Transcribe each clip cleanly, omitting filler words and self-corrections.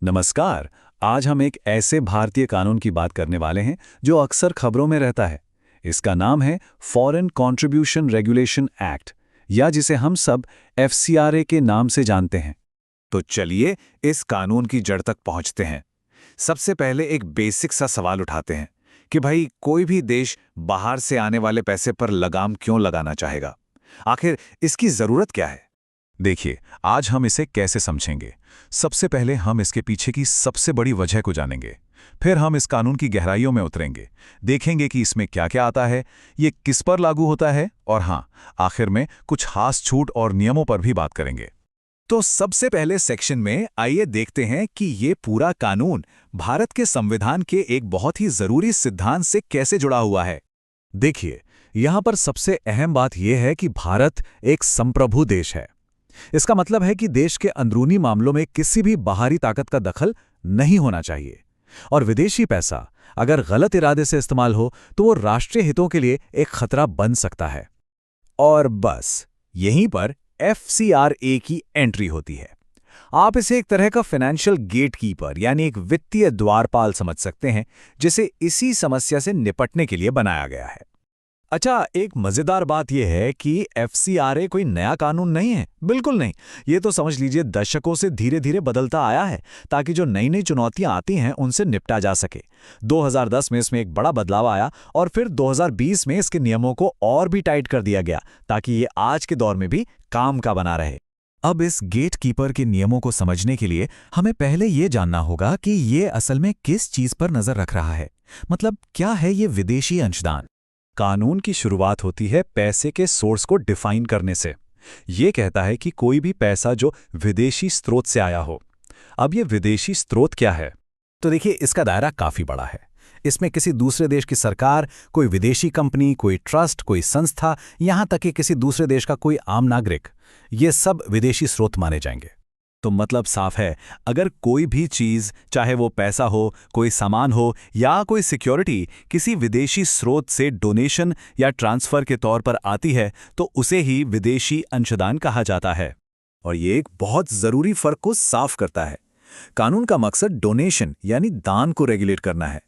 नमस्कार। आज हम एक ऐसे भारतीय कानून की बात करने वाले हैं जो अक्सर खबरों में रहता है। इसका नाम है फॉरेन कंट्रीब्यूशन रेगुलेशन एक्ट, या जिसे हम सब एफसीआरए के नाम से जानते हैं। तो चलिए इस कानून की जड़ तक पहुंचते हैं। सबसे पहले एक बेसिक सा सवाल उठाते हैं कि भाई कोई भी देश बाहर से आने वाले पैसे पर लगाम क्यों लगाना चाहेगा? आखिर इसकी जरूरत क्या है? देखिए, आज हम इसे कैसे समझेंगे। सबसे पहले हम इसके पीछे की सबसे बड़ी वजह को जानेंगे। फिर हम इस कानून की गहराइयों में उतरेंगे, देखेंगे कि इसमें क्या क्या आता है, ये किस पर लागू होता है, और हाँ, आखिर में कुछ खास छूट और नियमों पर भी बात करेंगे। तो सबसे पहले सेक्शन में आइए देखते हैं कि ये पूरा कानून भारत के संविधान के एक बहुत ही जरूरी सिद्धांत से कैसे जुड़ा हुआ है। देखिए, यहाँ पर सबसे अहम बात यह है कि भारत एक संप्रभु देश है। इसका मतलब है कि देश के अंदरूनी मामलों में किसी भी बाहरी ताकत का दखल नहीं होना चाहिए, और विदेशी पैसा अगर गलत इरादे से इस्तेमाल हो तो वो राष्ट्रीय हितों के लिए एक खतरा बन सकता है। और बस यहीं पर एफसीआरए की एंट्री होती है। आप इसे एक तरह का फाइनेंशियल गेटकीपर यानी एक वित्तीय द्वारपाल समझ सकते हैं, जिसे इसी समस्या से निपटने के लिए बनाया गया है। अच्छा, एक मजेदार बात यह है कि एफसीआरए कोई नया कानून नहीं है। बिल्कुल नहीं। ये तो समझ लीजिए दशकों से धीरे धीरे बदलता आया है, ताकि जो नई नई चुनौतियां आती हैं उनसे निपटा जा सके। 2010 में इसमें एक बड़ा बदलाव आया, और फिर 2020 में इसके नियमों को और भी टाइट कर दिया गया, ताकि ये आज के दौर में भी काम का बना रहे। अब इस गेटकीपर के नियमों को समझने के लिए हमें पहले ये जानना होगा कि ये असल में किस चीज पर नजर रख रहा है। मतलब क्या है ये विदेशी अंशदान। कानून की शुरुआत होती है पैसे के सोर्स को डिफाइन करने से। ये कहता है कि कोई भी पैसा जो विदेशी स्रोत से आया हो। अब ये विदेशी स्रोत क्या है? तो देखिए, इसका दायरा काफी बड़ा है। इसमें किसी दूसरे देश की सरकार, कोई विदेशी कंपनी, कोई ट्रस्ट, कोई संस्था, यहां तक कि किसी दूसरे देश का कोई आम नागरिक, ये सब विदेशी स्रोत माने जाएंगे। तो मतलब साफ है, अगर कोई भी चीज, चाहे वो पैसा हो, कोई सामान हो या कोई सिक्योरिटी, किसी विदेशी स्रोत से डोनेशन या ट्रांसफर के तौर पर आती है तो उसे ही विदेशी अंशदान कहा जाता है। और ये एक बहुत जरूरी फर्क को साफ करता है। कानून का मकसद डोनेशन यानी दान को रेगुलेट करना है,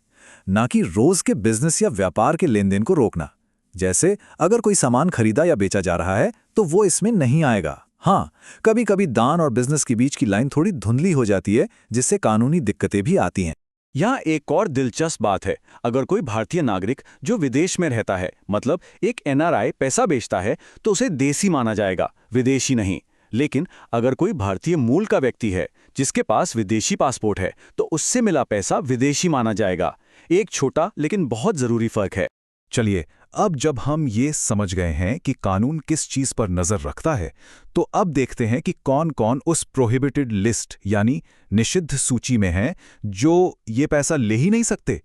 ना कि रोज के बिजनेस या व्यापार के लेन देन को रोकना। जैसे अगर कोई सामान खरीदा या बेचा जा रहा है तो वो इसमें नहीं आएगा। हाँ, कभी कभी दान और बिजनेस के बीच की लाइन थोड़ी धुंधली हो जाती है, जिससे कानूनी दिक्कतें भी आती हैं। यहाँ एक और दिलचस्प बात है। अगर कोई भारतीय नागरिक जो विदेश में रहता है, मतलब एक एनआरआई पैसा बेचता है, तो उसे देसी माना जाएगा, विदेशी नहीं। लेकिन अगर कोई भारतीय मूल का व्यक्ति है जिसके पास विदेशी पासपोर्ट है, तो उससे मिला पैसा विदेशी माना जाएगा। एक छोटा लेकिन बहुत जरूरी फर्क है। चलिए, अब जब हम ये समझ गए हैं कि कानून किस चीज पर नजर रखता है, तो अब देखते हैं कि कौन कौन उस प्रोहिबिटेड लिस्ट यानी निषिद्ध सूची में हैं जो ये पैसा ले ही नहीं सकते।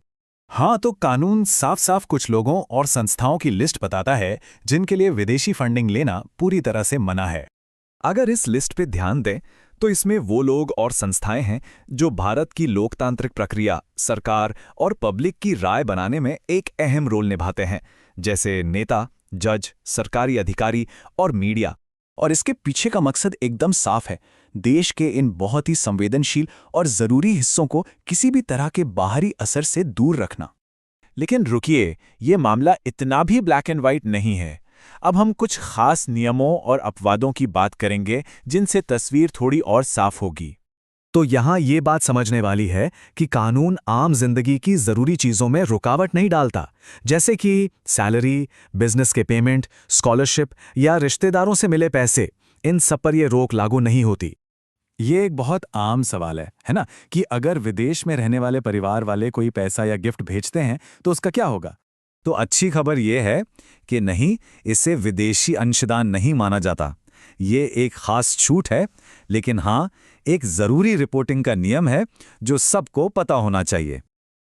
हाँ, तो कानून साफ साफ कुछ लोगों और संस्थाओं की लिस्ट बताता है जिनके लिए विदेशी फंडिंग लेना पूरी तरह से मना है। अगर इस लिस्ट पे ध्यान दें तो इसमें वो लोग और संस्थाएं हैं जो भारत की लोकतांत्रिक प्रक्रिया, सरकार और पब्लिक की राय बनाने में एक अहम रोल निभाते हैं, जैसे नेता, जज, सरकारी अधिकारी और मीडिया। और इसके पीछे का मकसद एकदम साफ है, देश के इन बहुत ही संवेदनशील और जरूरी हिस्सों को किसी भी तरह के बाहरी असर से दूर रखना। लेकिन रुकिए, ये मामला इतना भी ब्लैक एंड व्हाइट नहीं है। अब हम कुछ खास नियमों और अपवादों की बात करेंगे जिनसे तस्वीर थोड़ी और साफ होगी। तो यहाँ ये बात समझने वाली है कि कानून आम जिंदगी की जरूरी चीजों में रुकावट नहीं डालता, जैसे कि सैलरी, बिजनेस के पेमेंट, स्कॉलरशिप या रिश्तेदारों से मिले पैसे। इन सब पर यह रोक लागू नहीं होती। ये एक बहुत आम सवाल है ना, कि अगर विदेश में रहने वाले परिवार वाले कोई पैसा या गिफ्ट भेजते हैं तो उसका क्या होगा? तो अच्छी खबर यह है कि नहीं, इसे विदेशी अंशदान नहीं माना जाता। ये एक खास छूट है, लेकिन हाँ, एक जरूरी रिपोर्टिंग का नियम है जो सबको पता होना चाहिए।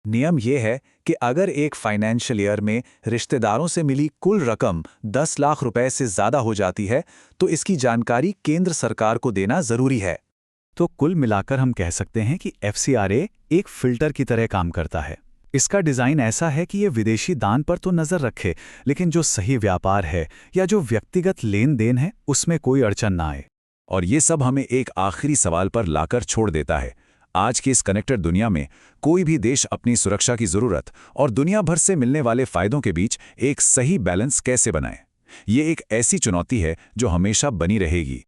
नियम यह है कि अगर एक फाइनेंशियल ईयर में रिश्तेदारों से मिली कुल रकम 10 लाख रुपए से ज्यादा हो जाती है तो इसकी जानकारी केंद्र सरकार को देना जरूरी है। तो कुल मिलाकर हम कह सकते हैं कि एफसीआरए एक फिल्टर की तरह काम करता है। इसका डिज़ाइन ऐसा है कि ये विदेशी दान पर तो नज़र रखे, लेकिन जो सही व्यापार है या जो व्यक्तिगत लेन देन है उसमें कोई अड़चन ना आए। और ये सब हमें एक आखिरी सवाल पर लाकर छोड़ देता है। आज की इस कनेक्टेड दुनिया में कोई भी देश अपनी सुरक्षा की जरूरत और दुनिया भर से मिलने वाले फायदों के बीच एक सही बैलेंस कैसे बनाए, ये एक ऐसी चुनौती है जो हमेशा बनी रहेगी।